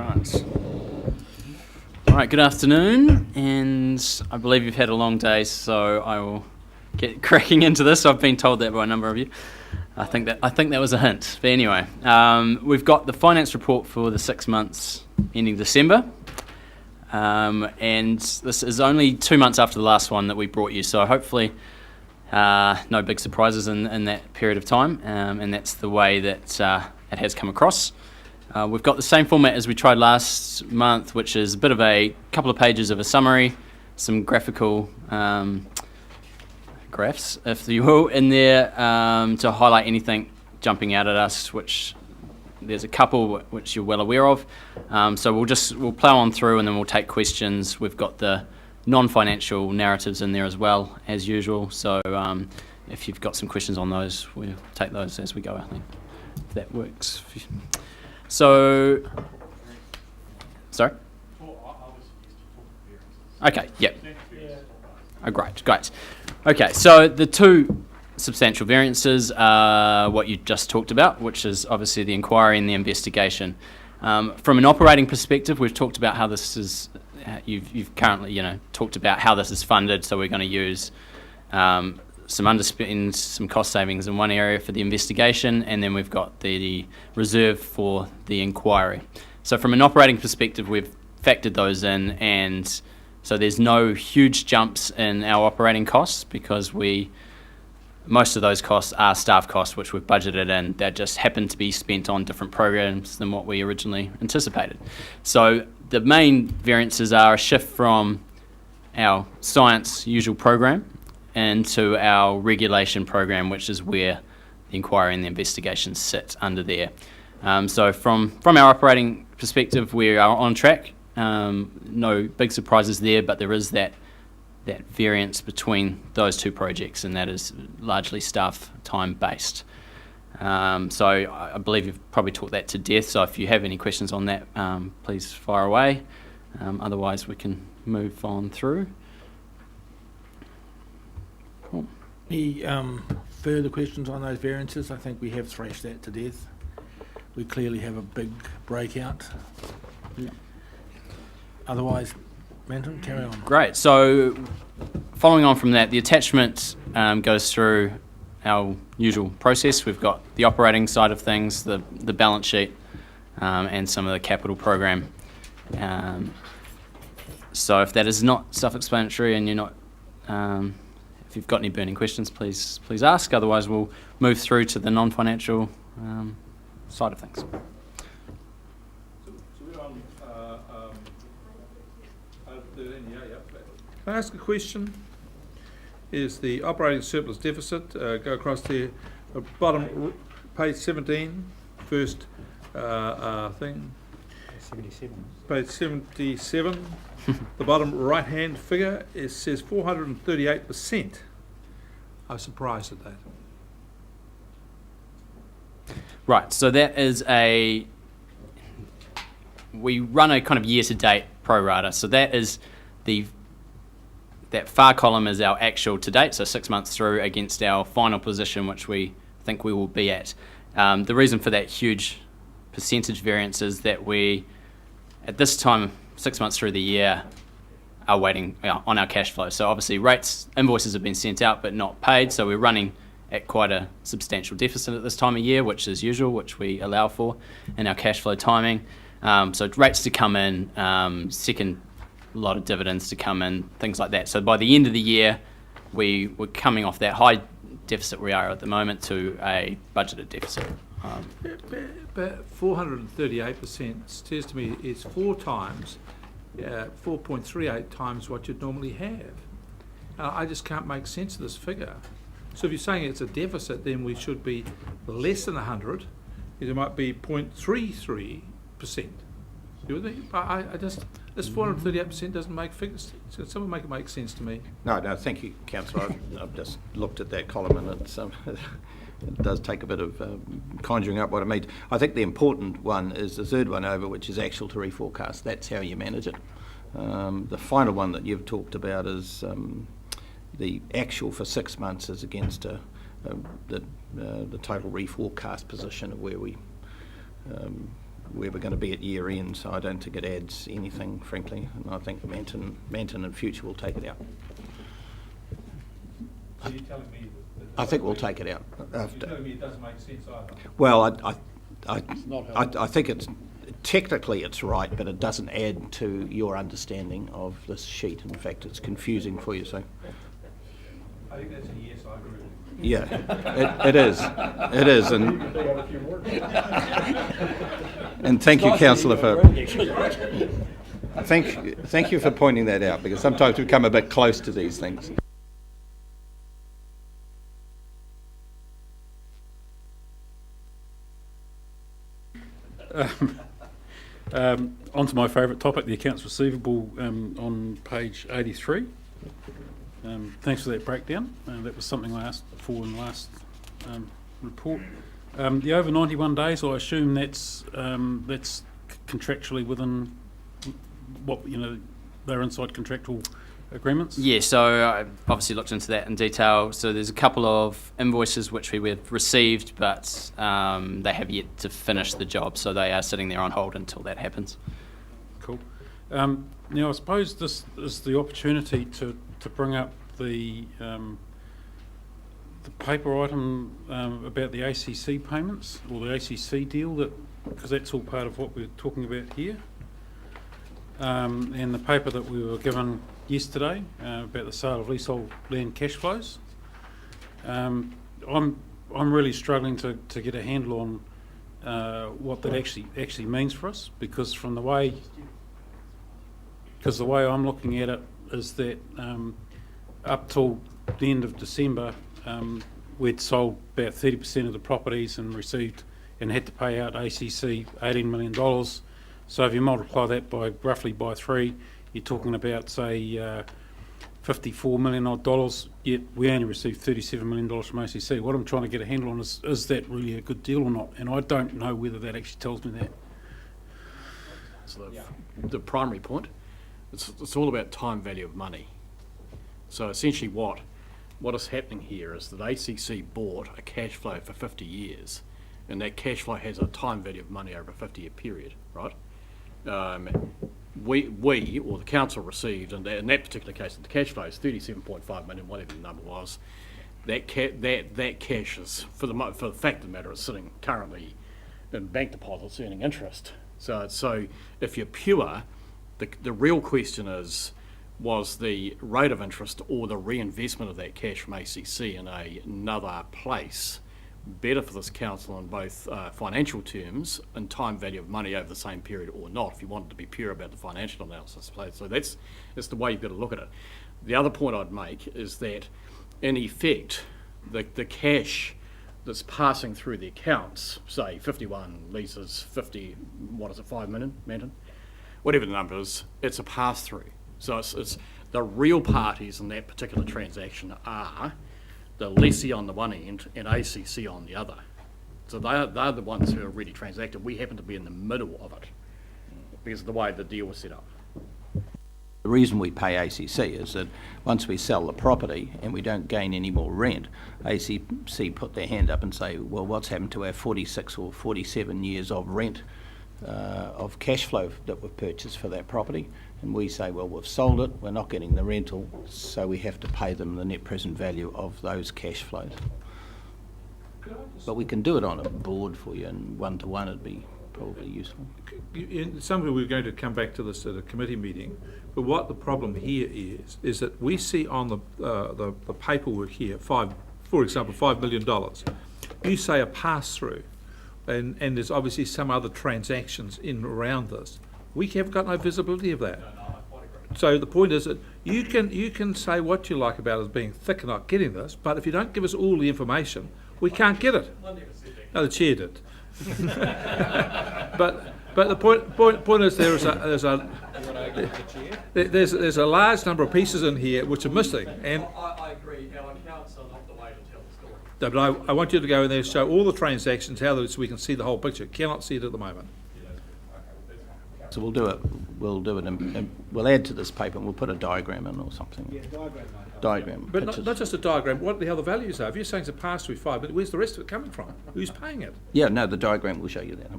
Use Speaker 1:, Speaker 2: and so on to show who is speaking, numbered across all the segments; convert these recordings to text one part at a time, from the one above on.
Speaker 1: Right. All right, good afternoon, and I believe you've had a long day, so I will get cracking into this. I've been told that by a number of you. I think that was a hint. But anyway, we've got the finance report for the 6 months ending December, and this is only 2 months after the last one that we brought you, so hopefully no big surprises in that period of time, and that's the way that it has come across. We've got the same format as we tried last month, which is a bit of a couple of pages of a summary, some graphical graphs, if you will, in there to highlight anything jumping out at us, which there's a couple which you're well aware of. So we'll plough on through and then we'll take questions. We've got the non-financial narratives in there as well, as usual. So if you've got some questions on those, we'll take those as we go, I think, if that works. So, sorry? Okay, yep. Oh, great. Okay, so the two substantial variances are what you just talked about, which is obviously the inquiry and the investigation. From an operating perspective, we've talked about how this is, you've currently, talked about how this is funded, so we're going to use some underspend, some cost savings in one area for the investigation, and then we've got the reserve for the inquiry. So from an operating perspective, we've factored those in, and so there's no huge jumps in our operating costs because most of those costs are staff costs, which we've budgeted in. That just happen to be spent on different programs than what we originally anticipated. So the main variances are a shift from our science usual program into our regulation program, which is where the inquiry and the investigation sit under there. So from our operating perspective, we are on track. No big surprises there, but there is that variance between those two projects, and that is largely staff time based. So I believe you've probably talked that to death, so if you have any questions on that, please fire away. Otherwise we can move on through. Cool.
Speaker 2: Any further questions on those variances? I think we have thrashed that to death. We clearly have a big breakout.
Speaker 1: Yeah.
Speaker 2: Otherwise, Manton, carry on.
Speaker 1: Great. So following on from that, the attachment goes through our usual process. We've got the operating side of things, the balance sheet, and some of the capital program. So if that is not self-explanatory and you're not, if you've got any burning questions, please ask. Otherwise, we'll move through to the non-financial side of things.
Speaker 3: So we're on item 13, yeah. Can I ask a question? Is the operating surplus deficit, go across the bottom, page 17, first thing.
Speaker 4: 77.
Speaker 3: Page 77, the bottom right-hand figure, it says 438%. I was surprised at that.
Speaker 1: Right, so that is we run a kind of year-to-date pro rata, so that is that far column is our actual to date, so 6 months through against our final position, which we think we will be at. The reason for that huge percentage variance is that we, at this time, 6 months through the year, are waiting on our cash flow. So obviously invoices have been sent out but not paid, so we're running at quite a substantial deficit at this time of year, which is usual, which we allow for in our cash flow timing. So rates to come in, second lot of dividends to come in, things like that. So by the end of the year, we're coming off that high deficit we are at the moment to a budgeted deficit.
Speaker 3: But 438% says to me it's 4.38 times what you'd normally have. I just can't make sense of this figure. So if you're saying it's a deficit, then we should be less than 100. It might be 0.33%. You with me? I just, this 438% doesn't make figures. So someone make it make sense to me.
Speaker 4: No, thank you, Councillor. I've just looked at that column and it's, it does take a bit of conjuring up what it means. I think the important one is the third one over, which is actual to reforecast. That's how you manage it. The final one that you've talked about is the actual for 6 months is against the total reforecast position of where we where we're going to be at year end, so I don't think it adds anything, frankly, and I think Manton in future will take it out.
Speaker 3: So you're telling me
Speaker 4: I think we'll take it out.
Speaker 3: you're telling me it doesn't make sense either?
Speaker 4: Well, I think it's technically it's right, but it doesn't add to your understanding of this sheet. In fact, it's confusing for you. So,
Speaker 3: I think that's a yes, I agree with you.
Speaker 4: yeah, it is. It is, and thank you, Councillor, for thank you for pointing that out, because sometimes we come a bit close to these things.
Speaker 5: On to my favourite topic, the accounts receivable on page 83. Thanks for that breakdown. That was something I asked for in the last report. The over 91 days, I assume that's contractually within what, they're inside contractual agreements?
Speaker 1: Yeah, so I obviously looked into that in detail. So there's a couple of invoices which we've received, but they have yet to finish the job, so they are sitting there on hold until that happens.
Speaker 5: Cool. Now, I suppose this is the opportunity to bring up the paper item about the ACC payments, or the ACC deal, because that's all part of what we're talking about here. And the paper that we were given yesterday about the sale of leasehold land cash flows. I'm really struggling to get a handle on what that actually means for us, because the way I'm looking at it is that up till the end of December, we'd sold about 30% of the properties and received and had to pay out ACC $18 million. So if you multiply that by roughly by 3, you're talking about, say, $54 million odd dollars, yet we only received $37 million from ACC. What I'm trying to get a handle on is that really a good deal or not? And I don't know whether that actually tells me that.
Speaker 6: So the primary point, it's all about time value of money. So essentially what is happening here is that ACC bought a cash flow for 50 years, and that cash flow has a time value of money over a 50-year period, right? We or the council received, and in that particular case, the cash flow is 37.5 million, whatever the number was. That cash is, for the fact of the matter, is sitting currently in bank deposits earning interest. So if you're pure, the real question is, was the rate of interest or the reinvestment of that cash from ACC in another place better for this council in both financial terms and time value of money over the same period or not, if you wanted to be pure about the financial analysis. So that's the way you've got to look at it. The other point I'd make is that, in effect, the cash that's passing through the accounts, say 51 leases, 5 million, Manton? Whatever the number is, it's a pass-through. So it's the real parties in that particular transaction are the lessee on the one end and ACC on the other. So they're the ones who are really transacted. We happen to be in the middle of it because of the way the deal was set up.
Speaker 4: The reason we pay ACC is that once we sell the property and we don't gain any more rent, ACC put their hand up and say, well, what's happened to our 46 or 47 years of rent, of cash flow that we've purchased for that property? And we say, well, we've sold it, we're not getting the rental, so we have to pay them the net present value of those cash flows. But we can do it on a board for you, and one-to-one it'd be probably useful.
Speaker 3: Somebody we're going to come back to this at a committee meeting, but what the problem here is that we see on the paperwork here, for example, $5 million. You say a pass-through, and there's obviously some other transactions in around this. We have got no visibility of that. So the point is that you can say what you like about us being thick and not getting this, but if you don't give us all the information, we can't get it. No, the chair did. but the point is there's a large number of pieces in here which are missing. And
Speaker 6: I agree. Our accounts are not the way to tell the story.
Speaker 3: no, but I want you to go in there and show all the transactions, so we can see the whole picture. Cannot see it at the moment.
Speaker 4: So we'll do it, and we'll add to this paper and we'll put a diagram in or something. Yeah, diagram.
Speaker 3: But
Speaker 4: pictures.
Speaker 3: not just a diagram, what the hell the values are. If you're saying it's a pass-through 5, but where's the rest of it coming from? Who's paying it?
Speaker 4: Yeah, no, the diagram will show you that.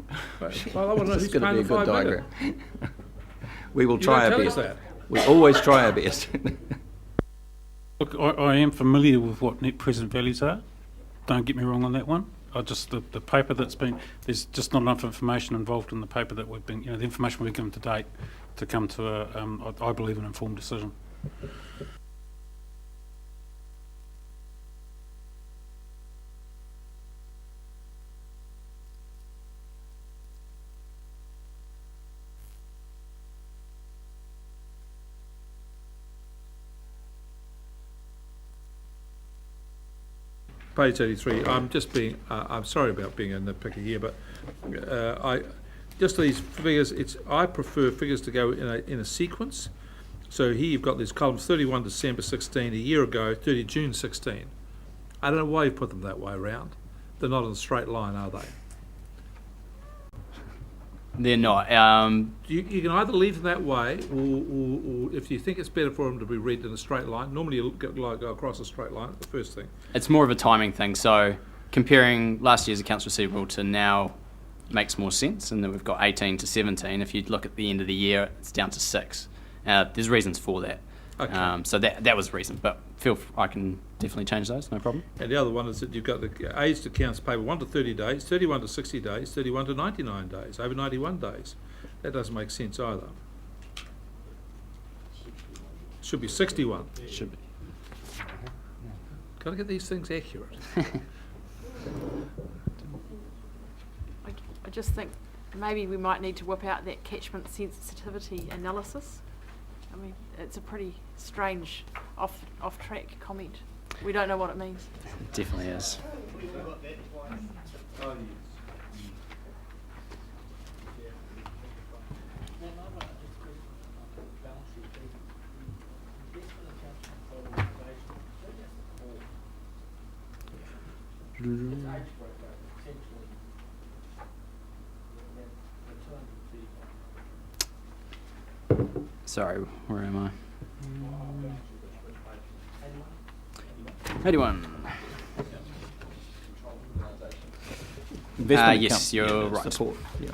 Speaker 3: Well, I want to know
Speaker 4: It's
Speaker 3: who's
Speaker 4: gonna
Speaker 3: paying
Speaker 4: be
Speaker 3: the
Speaker 4: a good
Speaker 3: 5 million.
Speaker 4: diagram. We will
Speaker 3: You
Speaker 4: try
Speaker 3: don't
Speaker 4: our
Speaker 3: tell us
Speaker 4: best.
Speaker 3: that.
Speaker 4: We always try our best.
Speaker 5: Look, I am familiar with what net present values are. Don't get me wrong on that one. The paper that's been, there's just not enough information involved in the paper that we've been, the information we've given to date to come to I believe, an informed decision.
Speaker 3: Page 83, I'm sorry about being a nitpicker here, but just these figures, I prefer figures to go in a sequence. So here you've got these columns, 31 December 16, a year ago, 30 June 16. I don't know why you put them that way around. They're not in a straight line, are they?
Speaker 1: They're not.
Speaker 3: You can either leave them that way, or if you think it's better for them to be read in a straight line, normally you'll go across a straight line, the first thing.
Speaker 1: It's more of a timing thing. So comparing last year's accounts receivable to now makes more sense. And then we've got 18 to 17. If you look at the end of the year, it's down to 6. There's reasons for that.
Speaker 3: Okay.
Speaker 1: So that was the reason. But I can definitely change those, no problem.
Speaker 3: And the other one is that you've got the aged accounts payable 1 to 30 days, 31 to 60 days, 31 to 99 days, over 91 days. That doesn't make sense either. Should be 61.
Speaker 1: Should be.
Speaker 3: Got to get these things accurate.
Speaker 7: I just think maybe we might need to whip out that catchment sensitivity analysis. I mean, it's a pretty strange off-track comment. We don't know what it means.
Speaker 1: It definitely is. Sorry, where am I? 81.
Speaker 4: Investment
Speaker 1: yes,
Speaker 4: account,
Speaker 1: you're
Speaker 4: yeah,
Speaker 1: right.
Speaker 4: Support. Yeah.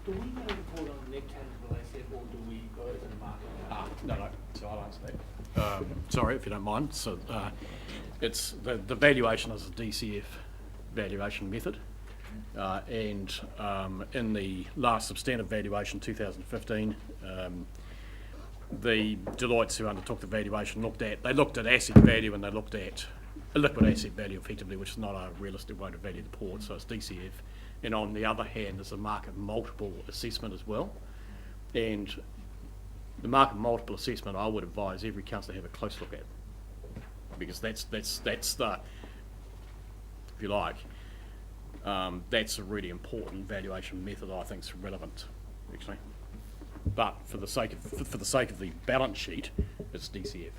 Speaker 8: Do we get a report on net tangible asset, or do we go to the market?
Speaker 6: No, so I'll answer that. Sorry, if you don't mind. So it's the valuation is a DCF valuation method. And in the last substantive valuation, 2015, the Deloitte who undertook the valuation looked at asset value, and they looked at a liquid asset value effectively, which is not a realistic way to value the port, so it's DCF. And on the other hand, there's a market multiple assessment as well. And the market multiple assessment, I would advise every council to have a close look at, because that's the, if you like, that's a really important valuation method I think is relevant, actually. But for the sake of the balance sheet, it's DCF.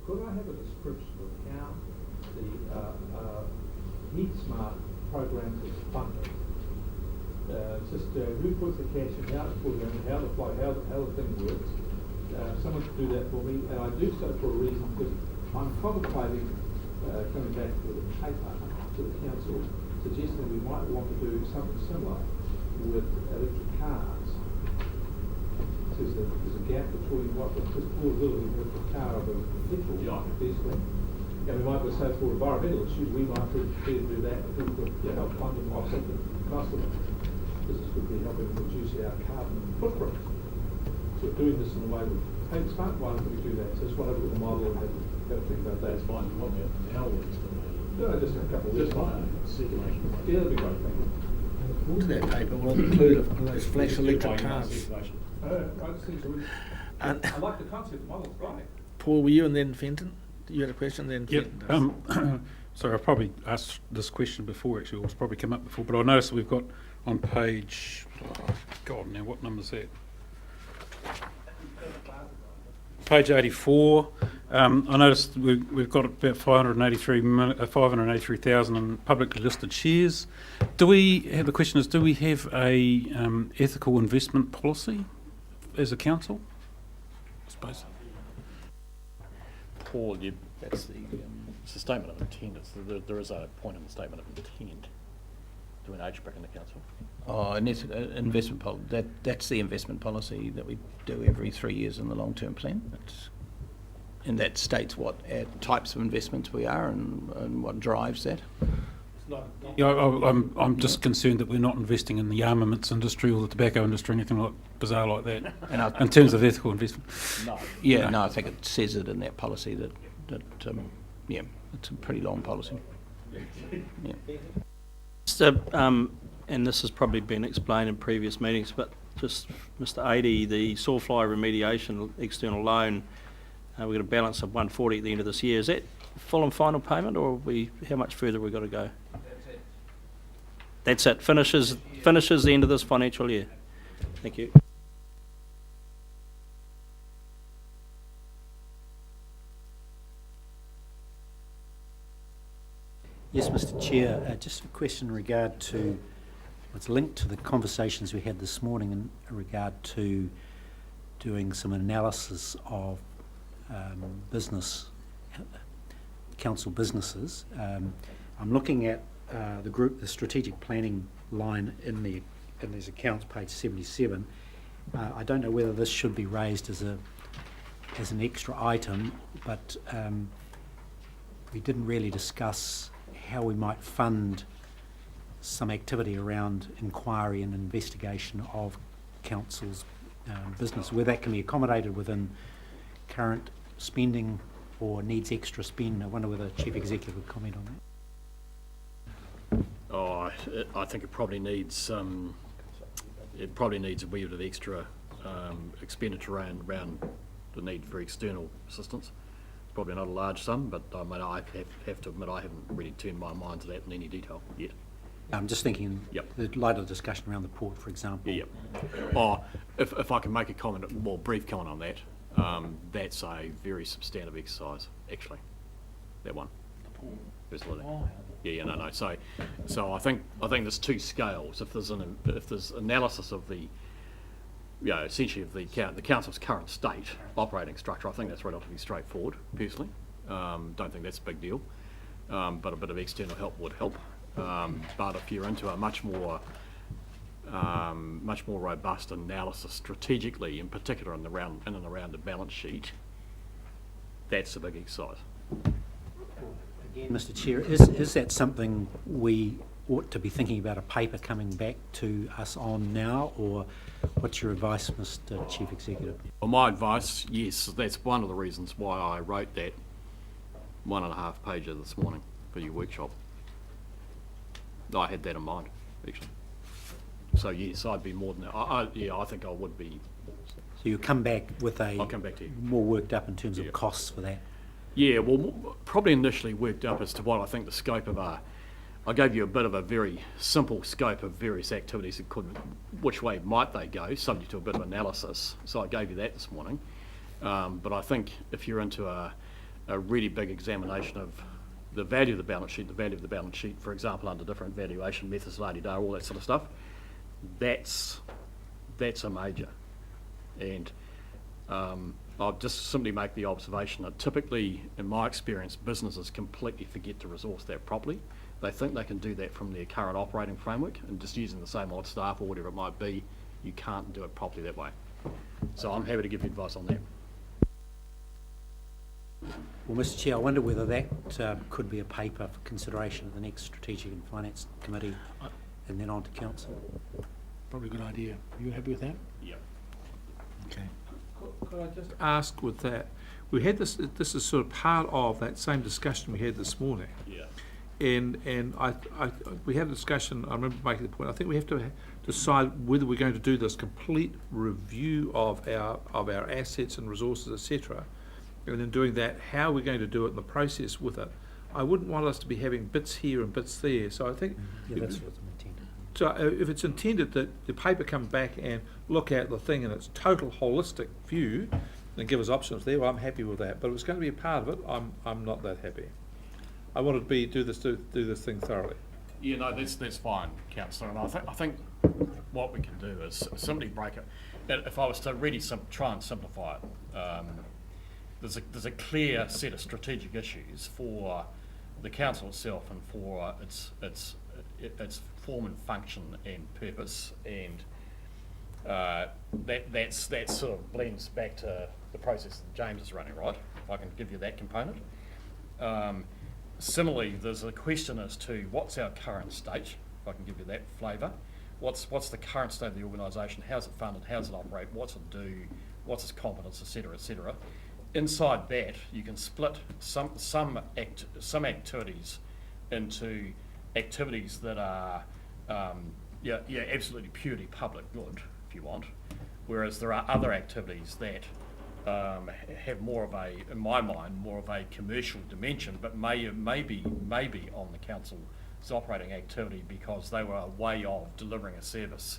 Speaker 3: Could I have a description of how the Heat Smart program is funded? Just who puts the cash in, how it's put in, how the flow, how the thing works. Someone could do that for me, and I do so for a reason, because I'm contemplating coming back with a paper to the council suggesting we might want to do something similar with electric cars. There's a gap between what the affordability of the car of a petrol diesel. And we might go say for environmental issues, we might be prepared to do that if we could help fund and offset the cost of it. This would be helping reduce our carbon footprint. So doing this in a way with Paint Smart, why don't we do that? So just want to look at the model and have a think about that.
Speaker 6: That's fine. What about how it's going to
Speaker 3: No, just a couple of weeks.
Speaker 6: just like circulation.
Speaker 3: Yeah, that'd be great, thank you.
Speaker 2: Into that paper will include one of those flash electric cars. And
Speaker 3: I like the concept model, right?
Speaker 2: Paul, were you and then Fenton? You had a question, then
Speaker 5: Yep.
Speaker 2: Fenton does.
Speaker 5: Sorry, I've probably asked this question before, actually, or it's probably come up before, but I noticed we've got on page, God, now what number is that? Page 84, I noticed we've got about 583,000 in publicly listed shares. Do we have, the question is, do we have a ethical investment policy as a council? I suppose.
Speaker 6: Paul, that's it's a statement of intent. There is a point in the statement of intent to an HBRC in the council.
Speaker 4: Oh, and it's investment that's the investment policy that we do every 3 years in the long-term plan. And that states what types of investments we are and what drives that.
Speaker 5: Yeah, I'm just concerned that we're not investing in the armaments industry or the tobacco industry, anything like bizarre like that.
Speaker 4: And
Speaker 5: in terms of ethical investment.
Speaker 4: No, I think it says it in that policy that yeah, it's a pretty long policy. Yeah.
Speaker 9: And this has probably been explained in previous meetings, but just Mr. Adey, the sawfly remediation external loan, we've got a balance of 140 at the end of this year. Is that full and final payment, or how much further have we got to go? That's it. Finishes the end of this financial year. Thank you.
Speaker 10: Yes, Mr. Chair. Just a question in regard to, it's linked to the conversations we had this morning in regard to doing some analysis of council businesses. I'm looking at the strategic planning line in these accounts, page 77. I don't know whether this should be raised as an extra item, but we didn't really discuss how we might fund some activity around inquiry and investigation of council's business, where that can be accommodated within current spending or needs extra spend. I wonder whether the Chief Executive would comment on that.
Speaker 6: Oh, I think it probably needs a wee bit of extra expenditure around the need for external assistance. Probably not a large sum, but I mean, I have to admit I haven't really turned my mind to that in any detail yet.
Speaker 10: I'm just thinking,
Speaker 6: Yep.
Speaker 10: the light of the discussion around the port, for example.
Speaker 6: Yep. Oh, if I can make a comment, more brief comment on that, that's a very substantive exercise, actually. That one. Absolutely. Yeah, no. So I think there's two scales. If there's analysis of the, essentially of the council's current state operating structure, I think that's relatively straightforward. Personally, don't think that's a big deal. But a bit of external help would help. But if you're into a much more robust analysis strategically, in particular in and around the balance sheet, that's a big exercise.
Speaker 10: Again, Mr. Chair, is that something we ought to be thinking about, a paper coming back to us on now, or what's your advice, Mr. Chief Executive?
Speaker 6: Well, my advice, yes, that's one of the reasons why I wrote that 1.5 pager this morning for your workshop. I had that in mind, actually. So yes, I'd be more than that. I think I would be.
Speaker 10: So you'll come back with
Speaker 6: I'll come back to you.
Speaker 10: more worked up in terms of costs for that?
Speaker 6: Yeah, well, probably initially worked up as to what I think the scope of I gave you a bit of a very simple scope of various activities that which way might they go, subject to a bit of analysis. So I gave you that this morning. But I think if you're into a really big examination of the value of the balance sheet, for example, under different valuation methods, la-di-da, all that sort of stuff, that's a major. And I'll just simply make the observation that typically, in my experience, businesses completely forget to resource that properly. They think they can do that from their current operating framework, and just using the same old staff or whatever it might be, you can't do it properly that way. So I'm happy to give you advice on that.
Speaker 10: Well, Mr. Chair, I wonder whether that could be a paper for consideration of the next Strategic and Finance Committee and then on to Council.
Speaker 2: Probably a good idea. Are you happy with that?
Speaker 6: Yep.
Speaker 2: Okay.
Speaker 3: Could I just ask with that, we had this is sort of part of that same discussion we had this morning.
Speaker 6: Yeah.
Speaker 3: And we had a discussion, I remember making the point, I think we have to decide whether we're going to do this complete review of our assets and resources, etc. And in doing that, how we're going to do it in the process with it. I wouldn't want us to be having bits here and bits there. So I think
Speaker 10: Yeah, that's what's intended.
Speaker 3: so if it's intended that the paper comes back and look at the thing in its total holistic view and give us options there, well, I'm happy with that. But if it's going to be a part of it, I'm not that happy. I want to do this thing thoroughly.
Speaker 6: Yeah, no, that's fine, councillor. And I think what we can do is simply break it. If I was to really try and simplify it, there's a clear set of strategic issues for the council itself and for its form and function and purpose, and that sort of blends back to the process that James is running, right? If I can give you that component. Similarly, there's a question as to what's our current state, if I can give you that flavour. What's the current state of the organisation? How's it funded? How does it operate? What's it do? What's its competence, etc., etc. Inside that, you can split some activities into activities that are absolutely purely public good, if you want, whereas there are other activities that have more of a, in my mind, more of a commercial dimension, but may be on the council's operating activity because they were a way of delivering a service.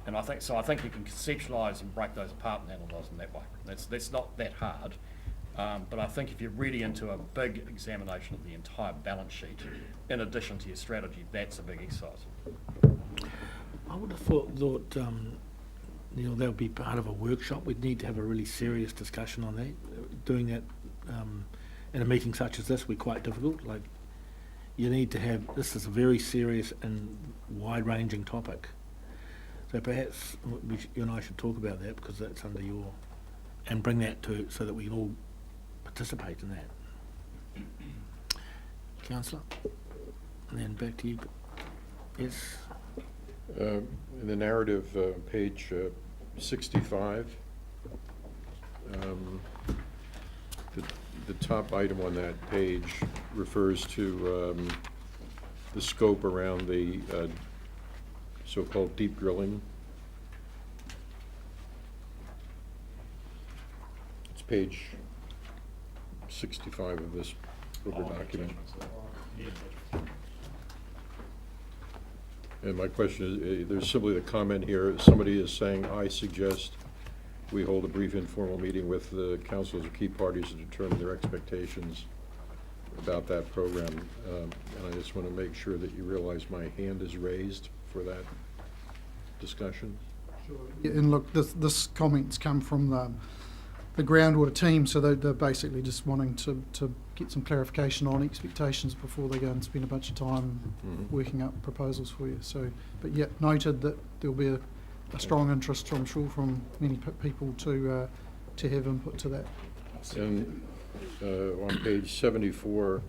Speaker 6: And I think you can conceptualise and break those apart and analyse them that way. That's not that hard. But I think if you're really into a big examination of the entire balance sheet, in addition to your strategy, that's a big exercise.
Speaker 2: I would have thought Neil, that would be part of a workshop. We'd need to have a really serious discussion on that. Doing that in a meeting such as this would be quite difficult. Like, you need to have, this is a very serious and wide-ranging topic. So perhaps you and I should talk about that, because that's under your, and bring that to, so that we can all participate in that. Councillor, and then back to you. Yes.
Speaker 11: In the narrative, page 65, the top item on that page refers to the scope around the so-called deep drilling. It's page 65 of this Brooker document. And my question is, there's simply the comment here, somebody is saying, I suggest we hold a brief informal meeting with the councils or key parties to determine their expectations about that program. And I just want to make sure that you realize my hand is raised for that discussion.
Speaker 12: Sure. Yeah, and look, this comment's come from the groundwater team, so they're basically just wanting to get some clarification on expectations before they go and spend a bunch of time working up proposals for you. So, but yeah, noted that there'll be a strong interest, I'm sure, from many people to have input to that.
Speaker 11: And on page 74,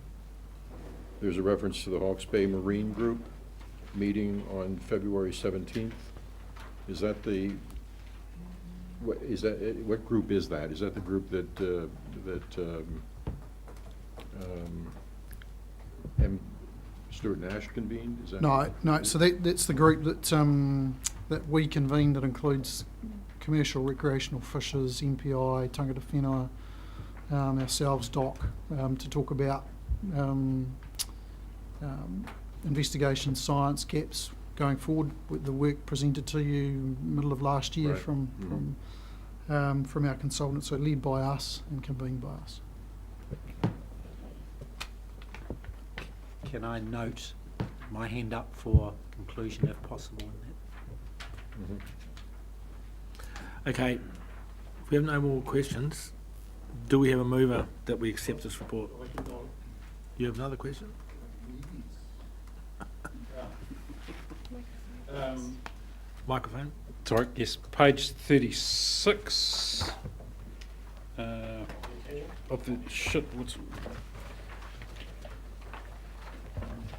Speaker 11: there's a reference to the Hawke's Bay Marine Group meeting on February 17th. Is that what group is that? Is that the group that Stuart Nash convened? Is that
Speaker 12: No. So that's the group that we convened, that includes commercial, recreational fishers, MPI, Tangata Whenua, ourselves, DOC, to talk about investigation, science gaps going forward, with the work presented to you middle of last year from our consultants, so led by us and convened by us.
Speaker 10: Can I note my hand up for conclusion if possible in that?
Speaker 2: Okay, if we have no more questions, do we have a mover that we accept this report? You have another question? Microphone.
Speaker 5: Sorry, yes, page 36 of the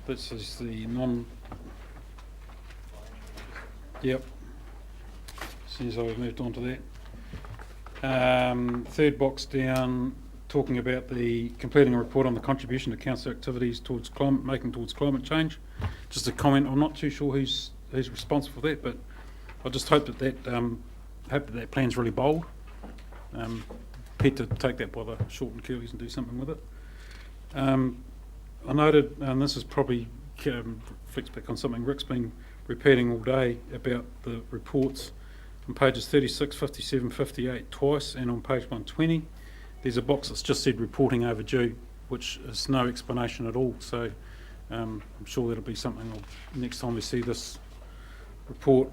Speaker 5: this is the yep, since I've moved on to that. Third box down, talking about the completing a report on the contribution to council activities towards making towards climate change. Just a comment. I'm not too sure who's responsible for that, but I just hope that plan's really bold. Prepared to take that by the short and curlies and do something with it. I noted, and this is probably reflects back on something Rick's been repeating all day about the reports on pages 36, 57, 58 twice, and on page 120 there's a box that's just said reporting overdue, which is no explanation at all. So I'm sure that'll be something next time we see this report.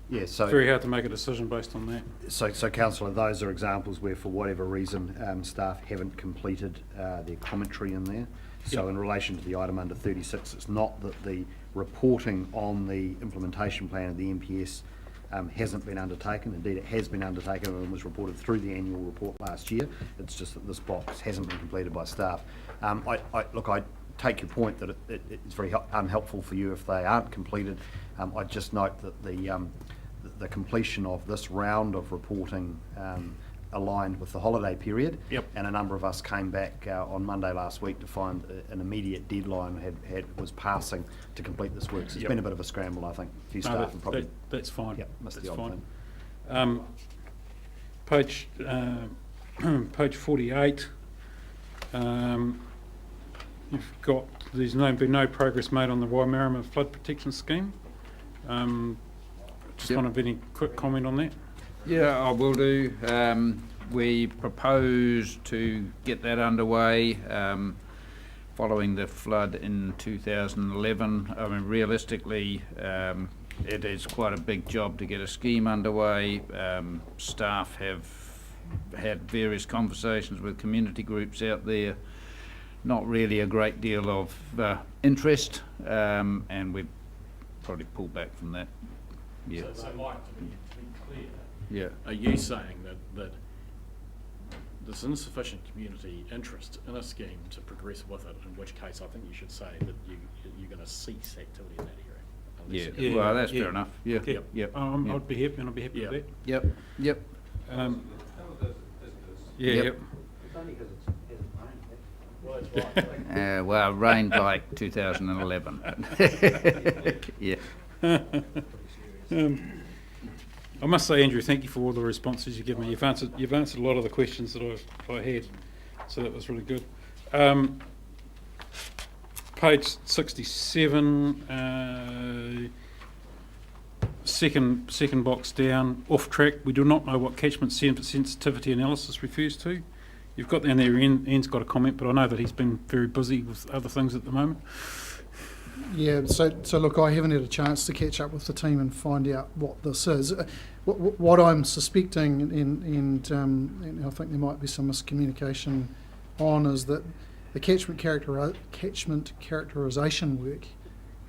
Speaker 10: Yeah, so
Speaker 5: very hard to make a decision based on that.
Speaker 10: So councillor, those are examples where, for whatever reason, staff haven't completed their commentary in there. So in relation to the item under 36, it's not that the reporting on the implementation plan of the MPS hasn't been undertaken. Indeed, it has been undertaken and was reported through the annual report last year. It's just that this box hasn't been completed by staff. I take your point that it's very unhelpful for you if they aren't completed. I just note that the completion of this round of reporting aligned with the holiday period, and a number of us came back on Monday last week to find an immediate deadline was passing to complete this work. So it's been a bit of a scramble, I think. A few staff and probably
Speaker 5: that's fine.
Speaker 10: Missed
Speaker 5: That's
Speaker 10: the odd
Speaker 5: fine.
Speaker 10: thing.
Speaker 5: Page 48. You've got there's been no progress made on the Waimarama flood protection scheme. Just want to have any quick comment on that.
Speaker 13: Yeah, I will do. We propose to get that underway following the flood in 2011. I mean, realistically, it is quite a big job to get a scheme underway. Staff have had various conversations with community groups out there. Not really a great deal of interest, and we probably pull back from that. Yeah.
Speaker 6: So Mike, to be clear,
Speaker 13: yeah.
Speaker 6: Are you saying that there's insufficient community interest in a scheme to progress with it, in which case I think you should say that you're going to cease activity in that area?
Speaker 13: Yeah, well, that's fair enough. Yeah,
Speaker 5: yep. I'd be happy, and I'd be happy with that.
Speaker 13: Yep, yep.
Speaker 5: Yep.
Speaker 13: Well, it rained like 2011. Yeah.
Speaker 5: I must say, Andrew, thank you for all the responses you've given me. You've answered a lot of the questions that I had, so that was really good. Page 67, second box down, off track. We do not know what catchment sensitivity analysis refers to. You've got down there, Ian's got a comment, but I know that he's been very busy with other things at the moment.
Speaker 12: Yeah, so look, I haven't had a chance to catch up with the team and find out what this is. What I'm suspecting, and I think there might be some miscommunication on, is that the catchment characterisation work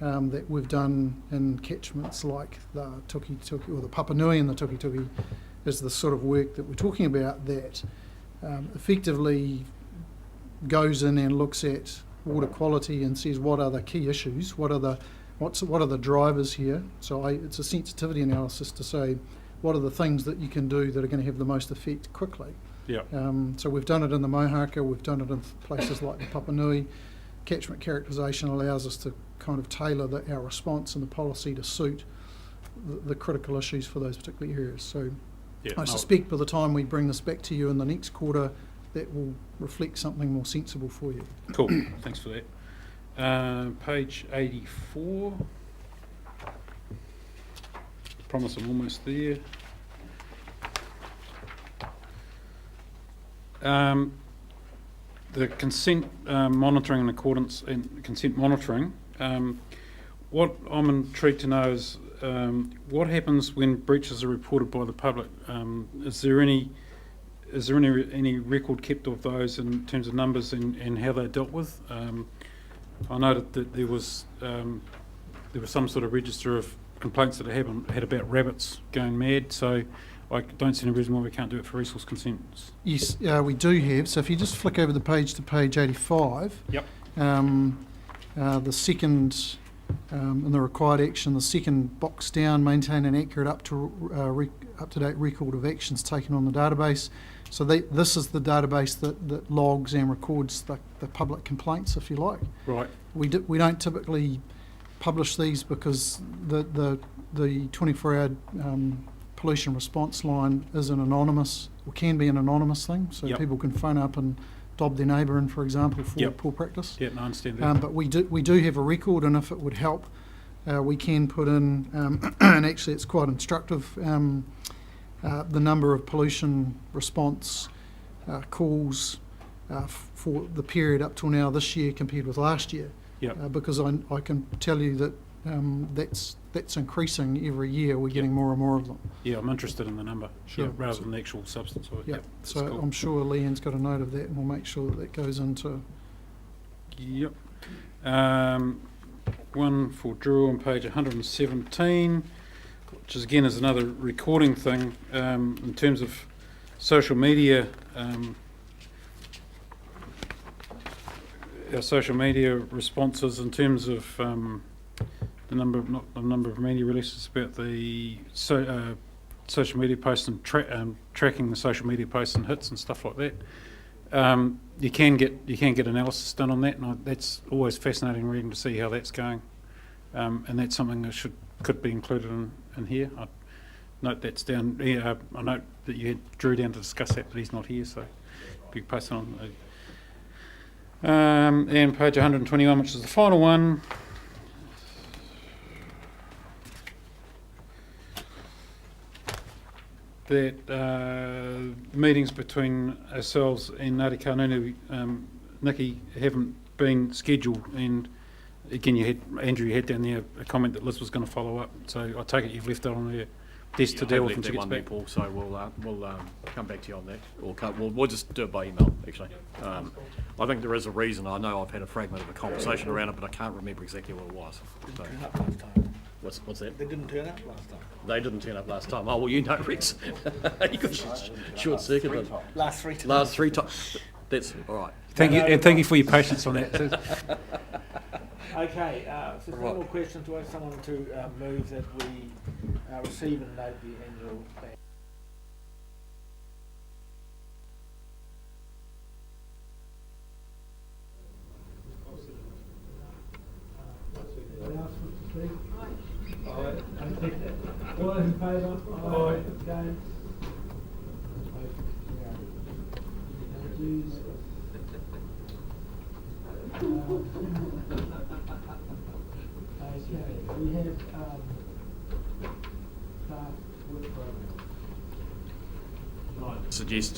Speaker 12: that we've done in catchments like the Tuki or the Papanui and the Tuki is the sort of work that we're talking about that effectively goes in and looks at water quality and says what are the key issues, what are the drivers here. So it's a sensitivity analysis to say what are the things that you can do that are going to have the most effect quickly.
Speaker 5: Yeah.
Speaker 12: So we've done it in the Mohaka, we've done it in places like the Papanui. Catchment characterisation allows us to kind of tailor our response and the policy to suit the critical issues for those particular areas. So I suspect by the time we bring this back to you in the next quarter, that will reflect something more sensible for you.
Speaker 5: Cool, thanks for that. Page 84. Promise I'm almost there. The consent monitoring in accordance and consent monitoring. What I'm intrigued to know is what happens when breaches are reported by the public. Is there any record kept of those in terms of numbers and how they're dealt with? I noted that there was some sort of register of complaints that had about rabbits going mad, so I don't see any reason why we can't do it for resource consents.
Speaker 12: Yes, we do have. So if you just flick over the page to page 85,
Speaker 5: yep.
Speaker 12: The second, in the required action, the second box down, maintain an accurate up-to-date record of actions taken on the database. So this is the database that logs and records the public complaints, if you like.
Speaker 5: Right.
Speaker 12: We don't typically publish these because the 24-hour pollution response line is an anonymous, or can be an anonymous thing, so
Speaker 5: Yep.
Speaker 12: people can phone up and dob their neighbour in, for example, for
Speaker 5: Yep.
Speaker 12: poor practice.
Speaker 5: Yeah, no, I understand that.
Speaker 12: But we do have a record, and if it would help, we can put in, and actually it's quite instructive, the number of pollution response calls for the period up till now this year compared with last year.
Speaker 5: Yep.
Speaker 12: Because I can tell you that that's increasing every year. We're getting more and more of them.
Speaker 5: Yeah, I'm interested in the number,
Speaker 12: Sure.
Speaker 5: yeah, rather than the actual substance of it.
Speaker 12: Yeah.
Speaker 5: Yep, that's
Speaker 12: So
Speaker 5: cool.
Speaker 12: I'm sure Leanne's got a note of that, and we'll make sure that goes into.
Speaker 5: Yep. One for Drew on page 117, which is again is another recording thing in terms of social media. Our social media responses in terms of the number of media releases about the social media posts and tracking the social media posts and hits and stuff like that. You can get analysis done on that, and that's always fascinating reading to see how that's going. And that's something that could be included in here. I note that's down. Yeah, I note that you had Drew down to discuss that, but he's not here, so you pass it on. And page 121, which is the final one. That meetings between ourselves and Ngāti Kānunu, Nikki, haven't been scheduled, and again, Andrew, you had down there a comment that Liz was going to follow up, so I take it you've left that on her desk to deal with when she gets back.
Speaker 6: Paul, so we'll come back to you on that, or we'll just do it by email, actually. I think there is a reason. I know I've had a fragment of a conversation around it, but I can't remember exactly what it was. So.
Speaker 2: Turn up last time.
Speaker 6: What's that?
Speaker 2: They didn't turn up last time.
Speaker 6: They didn't turn up last time. Oh, well, you know, Rex. You got short circuit them.
Speaker 2: Last 3 times.
Speaker 6: Last 3 times. That's all right.
Speaker 5: Thank you, and thank you for your patience on that.
Speaker 2: Okay, so no more questions. Do I have someone to move that we receive and note the annual plan? All those in favour? Aye. Against? Okay, we have staff work program.
Speaker 6: Suggest